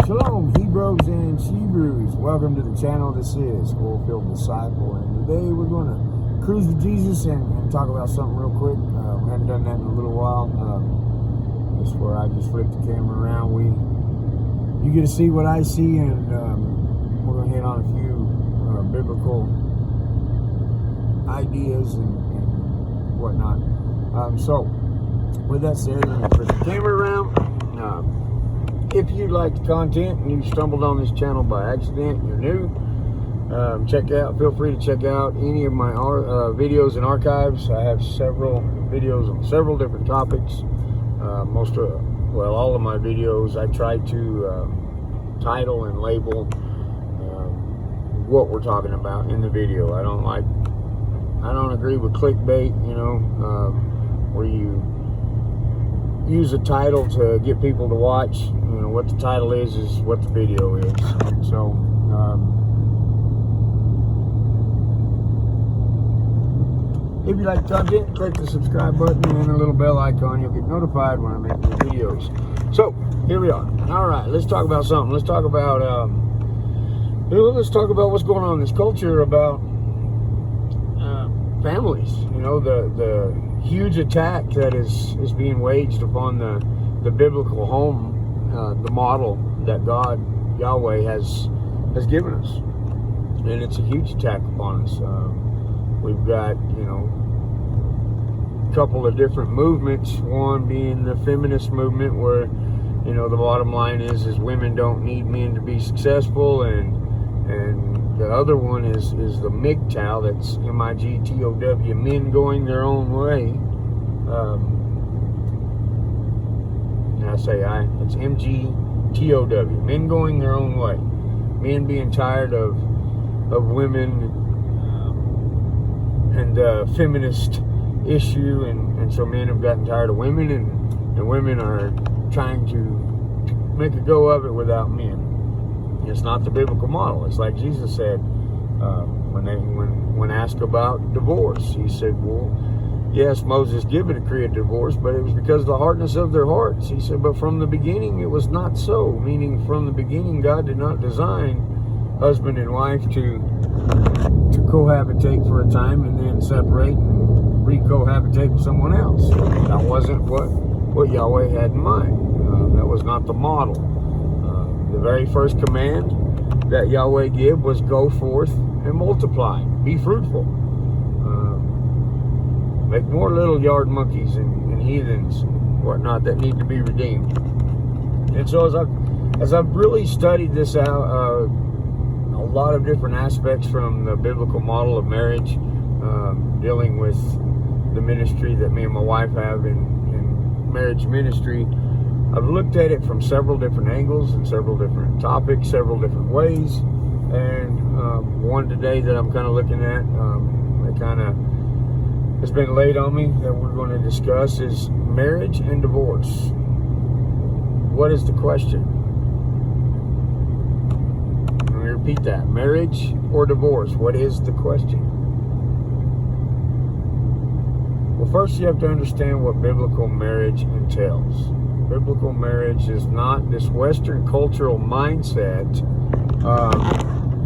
Shalom, Hebrews and Shebrews. Welcome to the channel. This is Oilfield Disciple, and today we're going to cruise with Jesus and talk about something real quick. We haven't done that in a little while. This is where I just flip the camera around. You get to see what I see, and we're going to hit on a few biblical ideas and whatnot. So, with that said, let me flip the camera around. If you like the content and you stumbled on this channel by accident, you're new, feel free to check out any of my videos and archives. I have several videos on several different topics. All of my videos, I try to title and label what we're talking about in the video. I don't agree with clickbait, where you use a title to get people to watch. What the title is what the video is. So if you like the content, click the subscribe button and the little bell icon. You'll get notified when I make new videos. So here we are. All right, let's talk about something. Let's talk about what's going on in this culture about families. The huge attack that is being waged upon the biblical home, the model that God, Yahweh, has given us. And it's a huge attack upon us. We've got, a couple of different movements. One being the feminist movement, where, the bottom line is women don't need men to be successful, and the other one is the MGTOW, that's M-I-G-T-O-W, men going their own way. It's M-G-T-O-W, men going their own way. Men being tired of women and the feminist issue, and so men have gotten tired of women, and women are trying to make a go of it without men. It's not the biblical model. It's like Jesus said when asked about divorce. He said, well, yes, Moses gave a decree of divorce, but it was because of the hardness of their hearts. He said, but from the beginning it was not so. Meaning, from the beginning, God did not design husband and wife to cohabitate for a time and then separate and re-cohabitate with someone else. That wasn't what Yahweh had in mind. That was not the model. The very first command that Yahweh gave was go forth and multiply, be fruitful. Make more little yard monkeys and heathens and whatnot that need to be redeemed. And so as I've really studied this out, a lot of different aspects from the biblical model of marriage, dealing with the ministry that me and my wife have in marriage ministry, I've looked at it from several different angles and several different topics, several different ways. And one today that I'm kind of looking at, it kind of has been laid on me that we're going to discuss, is marriage and divorce. What is the question? Let me repeat that. Marriage or divorce? What is the question? Well, first you have to understand what biblical marriage entails. Biblical marriage is not this Western cultural mindset.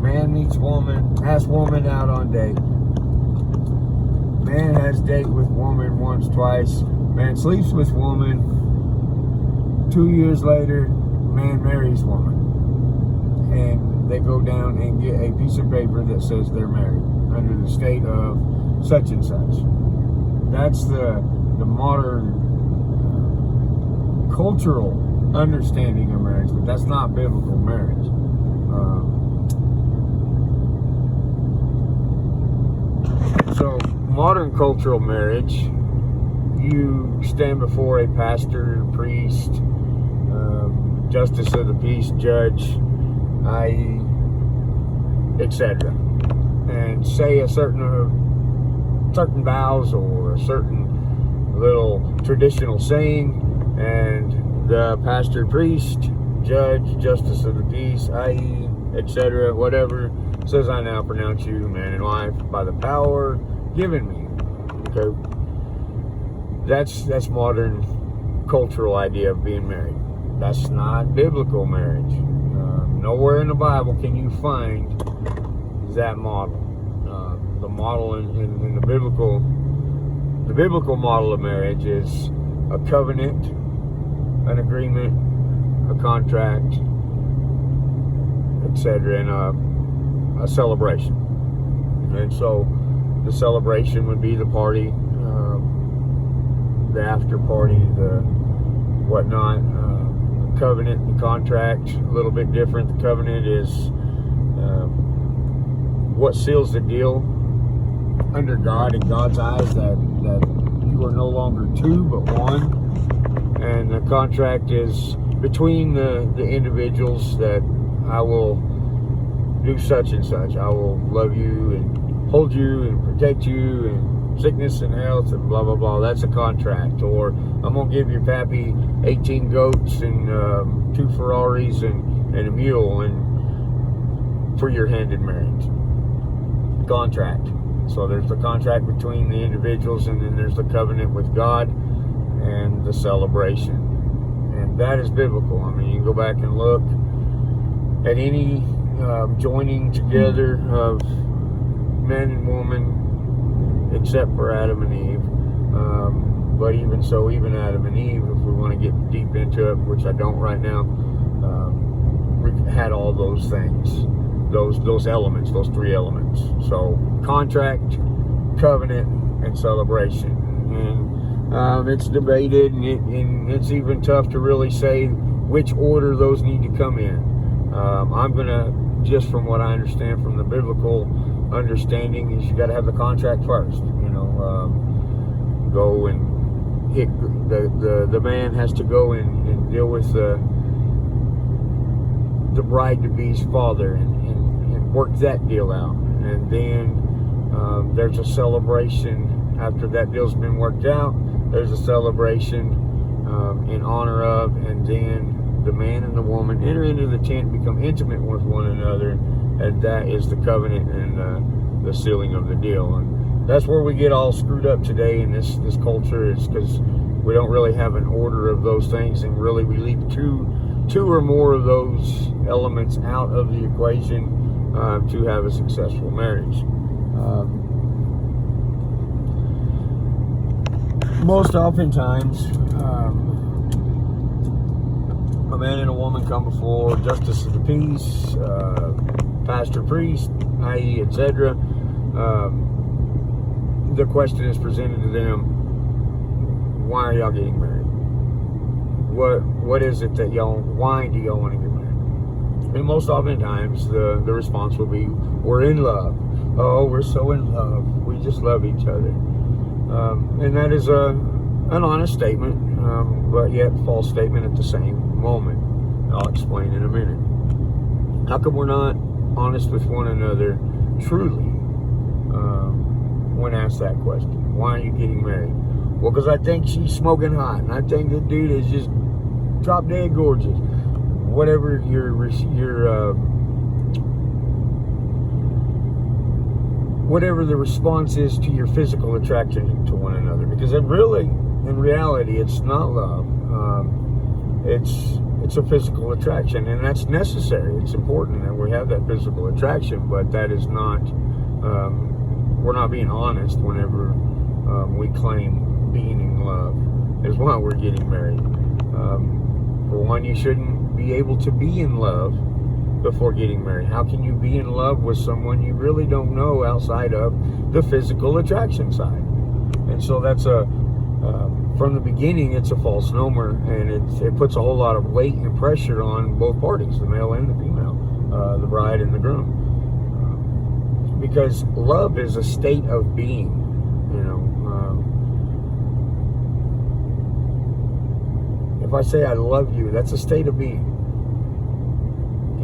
Man meets woman, asks woman out on date. Man has date with woman once, twice. Man sleeps with woman. 2 years later, man marries woman. And they go down and get a piece of paper that says they're married under the state of such and such. That's the modern cultural understanding of marriage, but that's not biblical marriage. So modern cultural marriage, you stand before a pastor, priest, justice of the peace, judge, i.e., etc., and say a certain vows or a certain little traditional saying, and the pastor, priest, judge, justice of the peace, i.e., etc., whatever, says, I now pronounce you man and wife by the power given me. Okay, that's modern cultural idea of being married. That's not biblical marriage. Nowhere in the Bible can you find that model. The model in the biblical model of marriage is a covenant, an agreement, a contract, etc., and a celebration. And so the celebration would be the party, the after party, the whatnot. The covenant, the contract, a little bit different. The covenant is what seals the deal under God, in God's eyes, that you are no longer two but one. And the contract is between the individuals, that I will do such and such. I will love you and hold you and protect you in sickness and health and blah, blah, blah. That's a contract. Or I'm going to give your pappy 18 goats and 2 Ferraris and a mule and for your hand in marriage. Contract. So there's the contract between the individuals, and then there's the covenant with God and the celebration. And that is biblical. I mean, you can go back and look at any joining together of man and woman, except for Adam and Eve. But even so, even Adam and Eve, if we want to get deep into it, which I don't right now, we had all those things, those elements, those 3 elements. So contract, covenant, and celebration. And it's debated, and it's even tough to really say which order those need to come in. I'm gonna, just from what I understand from the biblical understanding, is you got to have the contract first. Go and hit the man has to go and deal with the bride-to-be's father and work that deal out. And then there's a celebration after that deal's been worked out. There's a celebration in honor of, and then the man and the woman enter into the tent and become intimate with one another, and that is the covenant and the sealing of the deal. And that's where we get all screwed up today in this culture, is because we don't really have an order of those things, and really we leave two or more of those elements out of the equation to have a successful marriage. Most oftentimes, a man and a woman come before justice of the peace, pastor, priest, i.e., etc. The question is presented to them: why are y'all getting married? What is it that why do y'all want to get married? And most oftentimes the response will be, we're in love. Oh, we're so in love. We just love each other. And that is an honest statement, but yet false statement at the same moment. I'll explain in a minute. How come we're not honest with one another truly when asked that question? Why are you getting married? Well, because I think she's smoking hot, and I think the dude is just drop dead gorgeous. Whatever whatever the response is to your physical attraction to one another, because in reality, it's not love. It's a physical attraction, and that's necessary. It's important that we have that physical attraction, but that is not. We're not being honest whenever we claim being in love is why we're getting married. For one, you shouldn't be able to be in love before getting married. How can you be in love with someone you really don't know outside of the physical attraction side? And so that's from the beginning, it's a false nomer, and it puts a whole lot of weight and pressure on both parties, the male and the female, the bride and the groom. Because love is a state of being, if I say I love you, that's a state of being.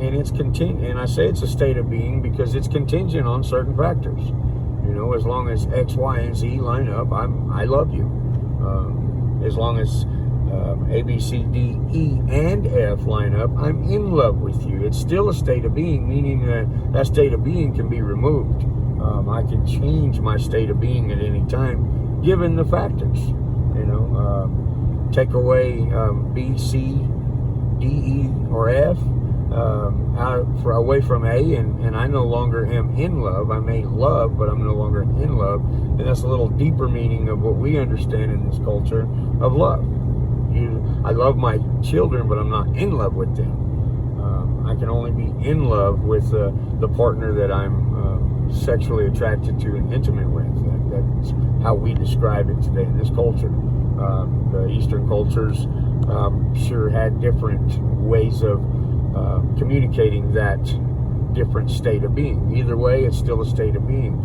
And it's and I say it's a state of being because it's contingent on certain factors. As long as X, Y, and Z line up, I love you. As long as A, B, C, D, E, and F line up, I'm in love with you. It's still a state of being, meaning that state of being can be removed. I can change my state of being at any time, given the factors. Take away B, C, D, E, or F, away from A, and I no longer am in love. I may love, but I'm no longer in love. And that's a little deeper meaning of what we understand in this culture of love. I love my children, but I'm not in love with them. I can only be in love with the partner that I'm sexually attracted to and intimate with. That's how we describe it today in this culture. The Eastern cultures sure had different ways of communicating that different state of being. Either way, it's still a state of being.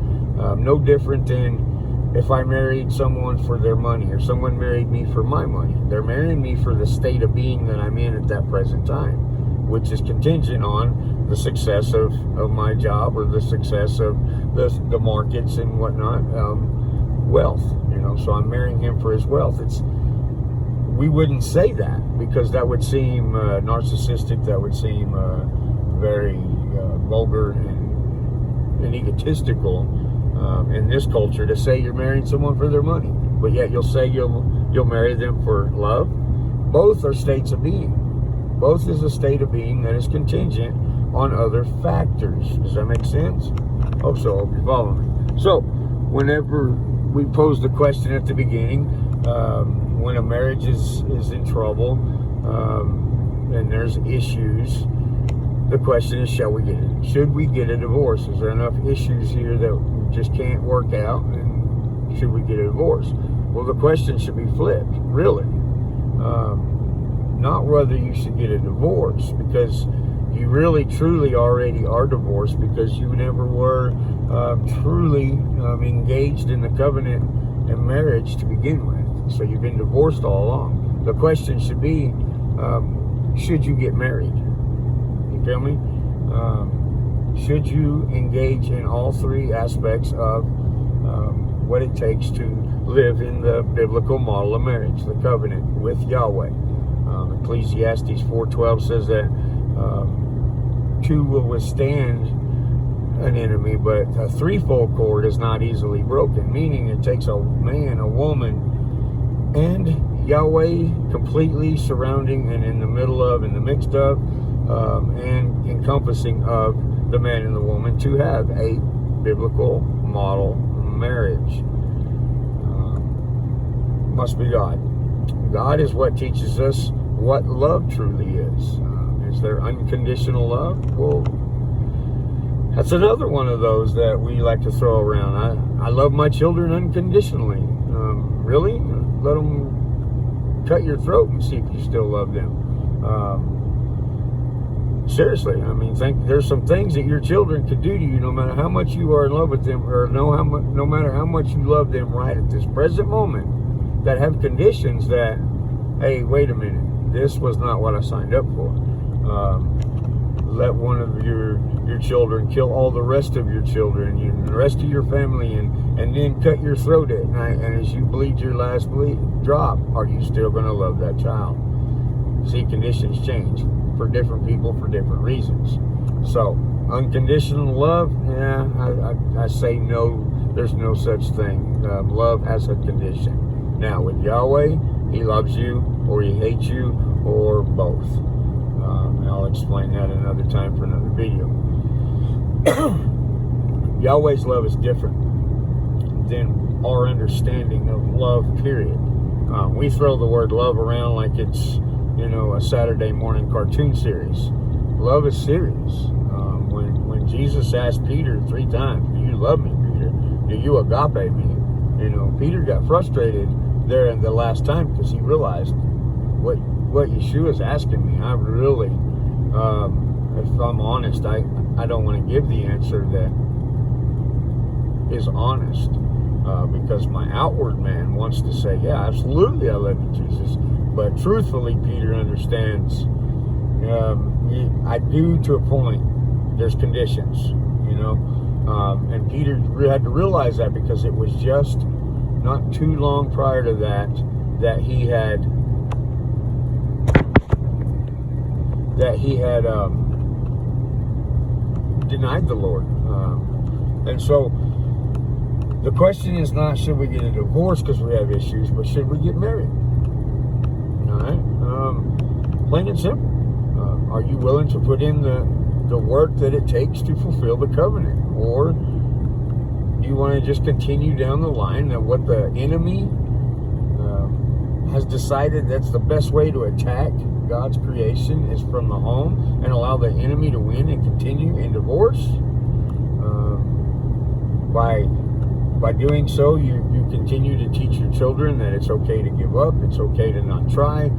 No different than if I married someone for their money or someone married me for my money. They're marrying me for the state of being that I'm in at that present time, which is contingent on the success of my job or the success of the markets and whatnot, wealth, so I'm marrying him for his wealth. We wouldn't say that because that would seem narcissistic, that would seem very vulgar and egotistical in this culture to say you're marrying someone for their money, but yet you'll say you'll marry them for love. Both are states of being. Both is a state of being that is contingent on other factors. Does that make sense? Hope so. Hope you're following me. So, whenever we posed the question at the beginning, when a marriage is in trouble and there's issues, the question is, should we get a divorce? Is there enough issues here that we just can't work out, and should we get a divorce? Well, the question should be flipped, really. Not whether you should get a divorce, because you really truly already are divorced because you never were truly engaged in the covenant and marriage to begin with. So you've been divorced all along. The question should be, should you get married? You feel me? Should you engage in all three aspects of what it takes to live in the biblical model of marriage, the covenant with Yahweh? Ecclesiastes 4:12 says that two will withstand an enemy, but a threefold cord is not easily broken, meaning it takes a man, a woman, and Yahweh completely surrounding and in the middle of, in the midst of, and encompassing of the man and the woman to have a biblical model marriage. Must be God. God is what teaches us what love truly is. Is there unconditional love? Well, that's another one of those that we like to throw around. I love my children unconditionally. Really? Let them cut your throat and see if you still love them. Seriously, there's some things that your children could do to you, no matter how much you are in love with them, or no matter how much you love them right at this present moment, that have conditions that, hey, wait a minute, this was not what I signed up for. Let one of your children kill all the rest of your children and the rest of your family, and then cut your throat at night, and as you bleed your last drop, are you still going to love that child? See, conditions change for different people for different reasons. So, unconditional love, I say no, there's no such thing. Love has a condition. Now, with Yahweh, He loves you, or He hates you, or both. I'll explain that another time for another video. Yahweh's love is different than our understanding of love, period. We throw the word love around like it's, a Saturday morning cartoon series. Love is serious. When Jesus asked Peter 3 times, do you love me, Peter? Do you agape me? Peter got frustrated there in the last time because he realized what Yeshua's asking me. I really, if I'm honest, I don't want to give the answer that is honest, because my outward man wants to say, yeah, absolutely, I love you, Jesus. But truthfully, Peter understands, I do to a point. There's conditions, and Peter had to realize that, because it was just not too long prior to that he had denied the Lord. And so the question is not should we get a divorce because we have issues, but should we get married? All right? Plain and simple. Are you willing to put in the work that it takes to fulfill the covenant? Or do you want to just continue down the line that what the enemy has decided that's the best way to attack God's creation is from the home, and allow the enemy to win and continue in divorce? By doing so, you continue to teach your children that it's okay to give up, it's okay to not try,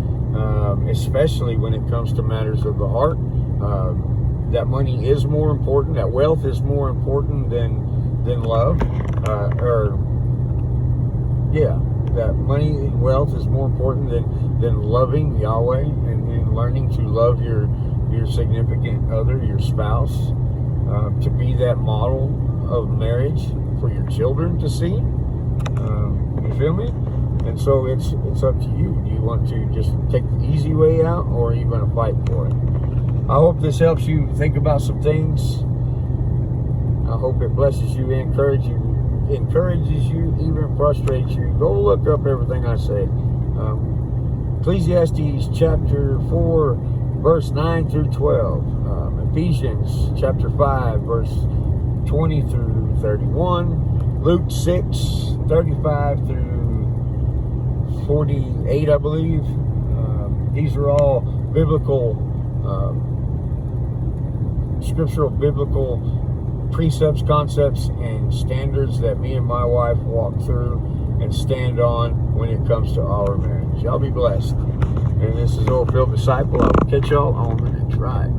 especially when it comes to matters of the heart. That money is more important, that wealth is more important than love, that money and wealth is more important than loving Yahweh and learning to love your significant other, your spouse, to be that model of marriage for your children to see. You feel me? And so it's up to you. Do you want to just take the easy way out, or are you going to fight for it? I hope this helps you think about some things. I hope it blesses you, encourages you, even frustrates you. Go look up everything I say. Ecclesiastes chapter 4, verse 9 through 12. Ephesians chapter 5, verse 20 through 31. Luke 6, 35 through 48, I believe. These are all biblical, scriptural biblical precepts, concepts, and standards that me and my wife walk through and stand on when it comes to our marriage. Y'all be blessed. And this is Oilfield Disciple. I will catch y'all on the next ride.